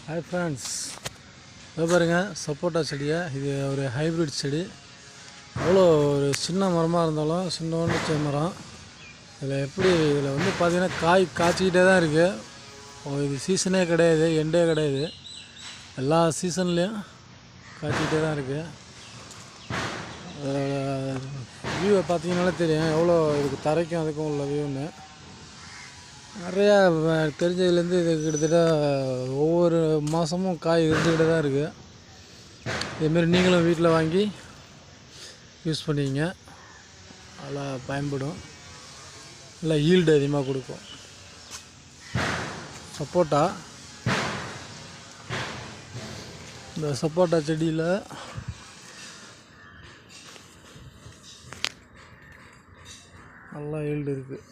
Hi friends, இதை பாருங்கள் சப்போட்டா செடியை. இது ஒரு ஹைப்ரிட் செடி. அவ்வளோ ஒரு சின்ன மரமாக இருந்தாலும் சின்ன மரம். இதில் வந்து பார்த்திங்கன்னா காய் காய்ச்சிக்கிட்டே தான் இருக்குது. இது சீசனே கிடையாது, எண்டே கிடையாது. எல்லா சீசன்லேயும் காய்ச்சிக்கிட்டே தான் இருக்குது. வியூவை பார்த்தீங்கன்னாலே தெரியும் எவ்வளோ இதுக்கு தரைக்கும் அதுக்கும் உள்ள வியூன்னு. நிறையா தெரிஞ்சதுலேருந்து இது கிட்டத்தட்ட ஒவ்வொரு மாதமும் காய் இருந்துக்கிட்டே தான் இருக்குது. இதேமாரி நீங்களும் வீட்டில் வாங்கி யூஸ் பண்ணிங்க, நல்லா பயன்படும். நல்லா ஈல்டு அதிகமாக கொடுக்கும். சப்போட்டா, இந்த சப்போட்டா செடியில் நல்லா ஈல்டு இருக்குது.